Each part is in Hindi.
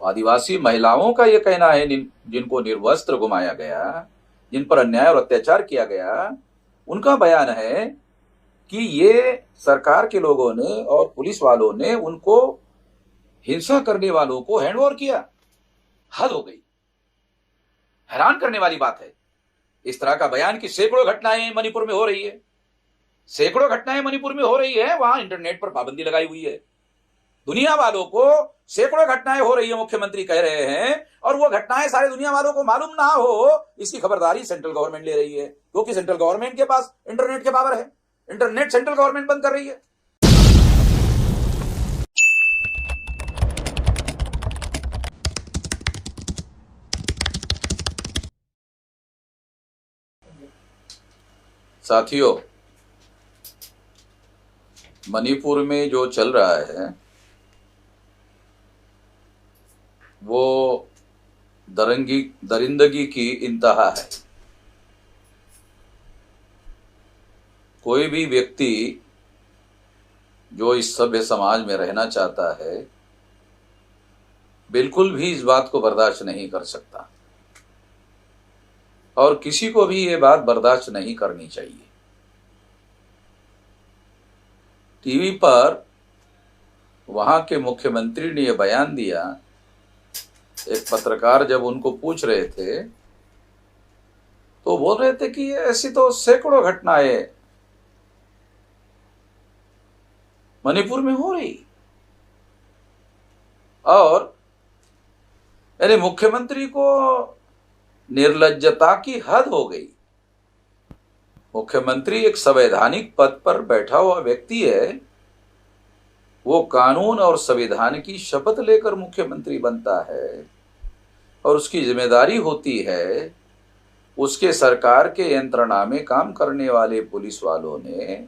आदिवासी महिलाओं का यह कहना है जिनको निर्वस्त्र घुमाया गया, जिन पर अन्याय और अत्याचार किया गया, उनका बयान है कि ये सरकार के लोगों ने और पुलिस वालों ने उनको हिंसा करने वालों को हैंडओवर किया। हद हो गई, हैरान करने वाली बात है इस तरह का बयान कि सैकड़ों घटनाएं मणिपुर में हो रही है, सैकड़ों घटनाएं मणिपुर में हो रही है, वहां इंटरनेट पर पाबंदी लगाई हुई है। दुनिया वालों को सैकड़ों घटनाएं हो रही है, मुख्यमंत्री कह रहे हैं, और वो घटनाएं सारे दुनिया वालों को मालूम ना हो, इसकी खबरदारी सेंट्रल गवर्नमेंट ले रही है, क्योंकि सेंट्रल गवर्नमेंट के पास इंटरनेट के पावर है। इंटरनेट सेंट्रल गवर्नमेंट बंद कर रही है। साथियों, मणिपुर में जो चल रहा है वो दरिंदगी की इंतहा है। कोई भी व्यक्ति जो इस सभ्य समाज में रहना चाहता है बिल्कुल भी इस बात को बर्दाश्त नहीं कर सकता, और किसी को भी ये बात बर्दाश्त नहीं करनी चाहिए। टीवी पर वहां के मुख्यमंत्री ने यह बयान दिया। एक पत्रकार जब उनको पूछ रहे थे तो बोल रहे थे कि ऐसी तो सैकड़ों घटनाएं मणिपुर में हो रही, और यानी मुख्यमंत्री को निर्लज्जता की हद हो गई। मुख्यमंत्री एक संवैधानिक पद पर बैठा हुआ व्यक्ति है, वो कानून और संविधान की शपथ लेकर मुख्यमंत्री बनता है, और उसकी जिम्मेदारी होती है उसके सरकार के यंत्रणा में काम करने वाले पुलिस वालों ने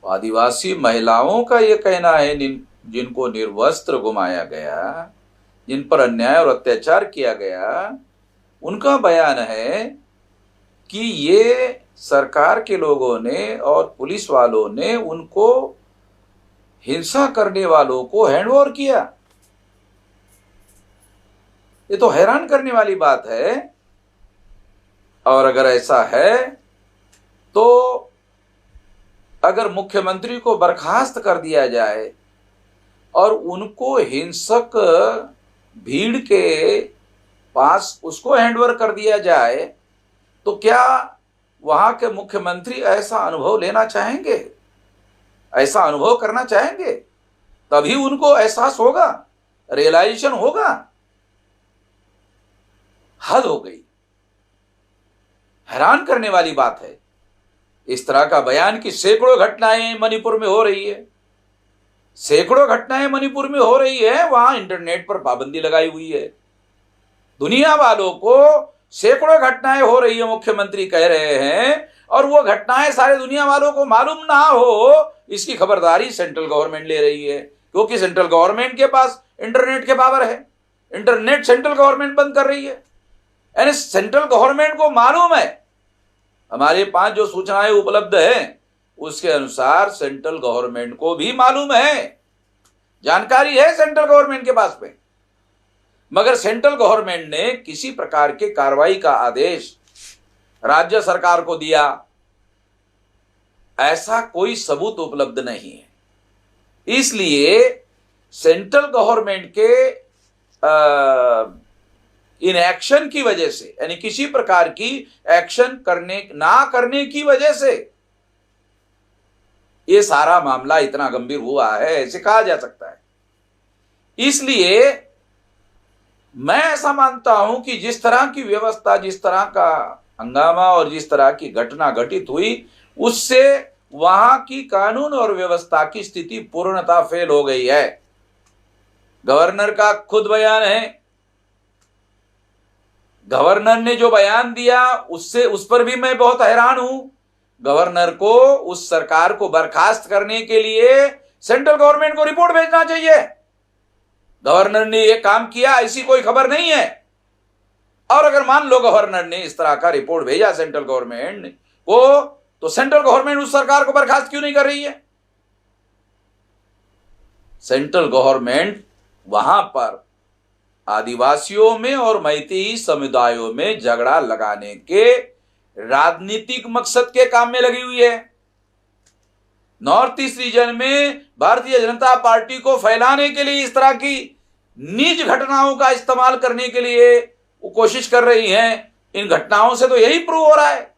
आदिवासी महिलाओं का यह कहना है जिनको निर्वस्त्र घुमाया गया, जिन पर अन्याय और अत्याचार किया गया, उनका बयान है कि ये सरकार के लोगों ने और पुलिस वालों ने उनको हिंसा करने वालों को हैंडओवर किया। ये तो हैरान करने वाली बात है। और अगर ऐसा है तो अगर मुख्यमंत्री को बर्खास्त कर दिया जाए और उनको हिंसक भीड़ के पास उसको हैंडओवर कर दिया जाए, तो क्या वहां के मुख्यमंत्री ऐसा अनुभव लेना चाहेंगे, ऐसा अनुभव करना चाहेंगे? तभी उनको एहसास होगा, रियलाइजेशन होगा। हद हो गई, हैरान करने वाली बात है इस तरह का बयान कि सैकड़ों घटनाएं मणिपुर में हो रही है, सैकड़ों घटनाएं मणिपुर में हो रही है, वहां इंटरनेट पर पाबंदी लगाई हुई है। दुनिया वालों को सैकड़ों घटनाएं हो रही है, मुख्यमंत्री कह रहे हैं, और वो घटनाएं सारे दुनिया वालों को मालूम ना हो, इसकी खबरदारी सेंट्रल गवर्नमेंट ले रही है, क्योंकि सेंट्रल गवर्नमेंट के पास इंटरनेट के पावर है। इंटरनेट सेंट्रल गवर्नमेंट बंद कर रही है। यानी सेंट्रल गवर्नमेंट को मालूम है, हमारे पास जो सूचनाएं उपलब्ध है उसके अनुसार सेंट्रल गवर्नमेंट को भी मालूम है, जानकारी है सेंट्रल गवर्नमेंट के पास में, मगर सेंट्रल गवर्नमेंट ने किसी प्रकार के कार्रवाई का आदेश राज्य सरकार को दिया, ऐसा कोई सबूत उपलब्ध नहीं है। इसलिए सेंट्रल गवर्नमेंट के इनएक्शन की वजह से, यानी किसी प्रकार की एक्शन ना करने की वजह से ये सारा मामला इतना गंभीर हुआ है, ऐसे कहा जा सकता है। इसलिए मैं ऐसा मानता हूं कि जिस तरह की व्यवस्था, जिस तरह का हंगामा और जिस तरह की घटना घटित हुई, उससे वहां की कानून और व्यवस्था की स्थिति पूर्णतः फेल हो गई है। गवर्नर का खुद बयान है, गवर्नर ने जो बयान दिया उस पर भी मैं बहुत हैरान हूं। गवर्नर को उस सरकार को बर्खास्त करने के लिए सेंट्रल गवर्नमेंट को रिपोर्ट भेजना चाहिए। गवर्नर ने यह काम किया ऐसी कोई खबर नहीं है, और अगर मान लो गवर्नर ने इस तरह का रिपोर्ट भेजा सेंट्रल गवर्नमेंट को, तो सेंट्रल गवर्नमेंट उस सरकार को बर्खास्त क्यों नहीं कर रही है? सेंट्रल गवर्नमेंट वहां पर आदिवासियों में और मैतेई समुदायों में झगड़ा लगाने के राजनीतिक मकसद के काम में लगी हुई है। नॉर्थ ईस्ट रीजन में भारतीय जनता पार्टी को फैलाने के लिए इस तरह की नीच घटनाओं का इस्तेमाल करने के लिए वो कोशिश कर रही हैं। इन घटनाओं से तो यही प्रूव हो रहा है।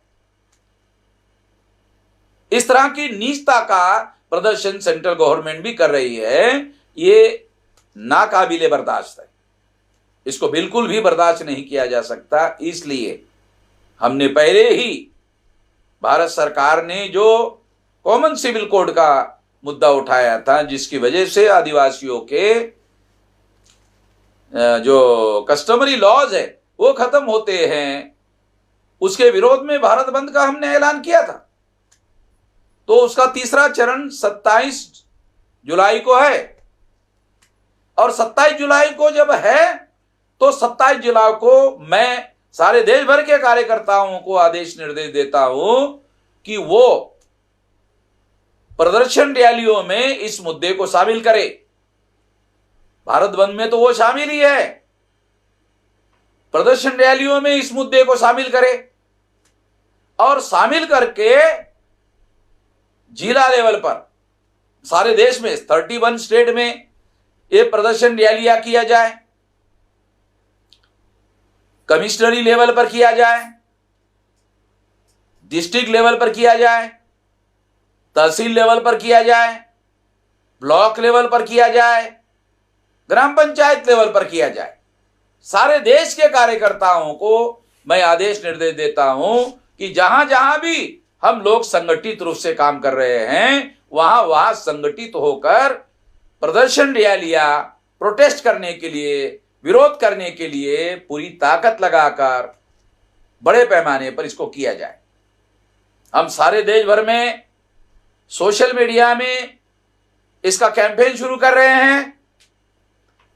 इस तरह की नीचता का प्रदर्शन सेंट्रल गवर्नमेंट भी कर रही है। ये नाकाबिले बर्दाश्त है, इसको बिल्कुल भी बर्दाश्त नहीं किया जा सकता। इसलिए हमने पहले ही भारत सरकार ने जो कॉमन सिविल कोड का मुद्दा उठाया था, जिसकी वजह से आदिवासियों के जो कस्टमरी लॉज है वो खत्म होते हैं, उसके विरोध में भारत बंद का हमने ऐलान किया था। तो उसका तीसरा चरण 27 जुलाई को है, और 27 जुलाई को जब है तो 27 जुलाई को मैं सारे देश भर के कार्यकर्ताओं को आदेश निर्देश देता हूं कि वो प्रदर्शन रैलियों में इस मुद्दे को शामिल करे। भारत बंद में तो वो शामिल ही है, प्रदर्शन रैलियों में इस मुद्दे को शामिल करे, और शामिल करके जिला लेवल पर सारे देश में 31 स्टेट में ये प्रदर्शन रैलियां किया जाए, कमिश्नरी लेवल पर किया जाए, डिस्ट्रिक्ट लेवल पर किया जाए, तहसील लेवल पर किया जाए, ब्लॉक लेवल पर किया जाए, ग्राम पंचायत लेवल पर किया जाए। सारे देश के कार्यकर्ताओं को मैं आदेश निर्देश देता हूं कि जहां जहां भी हम लोग संगठित रूप से काम कर रहे हैं वहां संगठित होकर प्रदर्शन रैलियां प्रोटेस्ट करने के लिए, विरोध करने के लिए पूरी ताकत लगाकर बड़े पैमाने पर इसको किया जाए। हम सारे देश भर में सोशल मीडिया में इसका कैंपेन शुरू कर रहे हैं।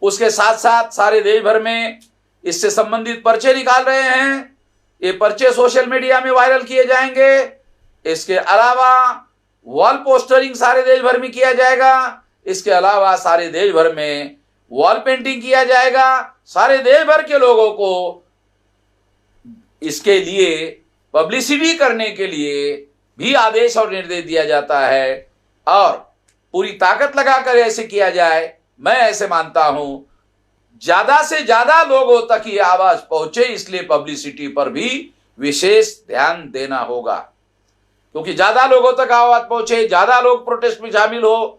उसके साथ साथ सारे देश भर में इससे संबंधित पर्चे निकाल रहे हैं। ये पर्चे सोशल मीडिया में वायरल किए जाएंगे। इसके अलावा वॉल पोस्टरिंग सारे देश भर में किया जाएगा। इसके अलावा सारे देश भर में वॉल पेंटिंग किया जाएगा। सारे देश भर के लोगों को इसके लिए पब्लिसिटी करने के लिए भी आदेश और निर्देश दिया जाता है, और पूरी ताकत लगाकर ऐसे किया जाए। मैं ऐसे मानता हूं ज्यादा से ज्यादा लोगों तक ये आवाज पहुंचे, इसलिए पब्लिसिटी पर भी विशेष ध्यान देना होगा, क्योंकि ज्यादा लोगों तक आवाज पहुंचे, ज्यादा लोग प्रोटेस्ट में शामिल हो।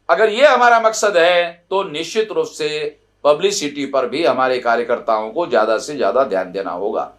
अगर ये हमारा मकसद है तो निश्चित रूप से पब्लिसिटी पर भी हमारे कार्यकर्ताओं को ज्यादा से ज्यादा ध्यान देना होगा।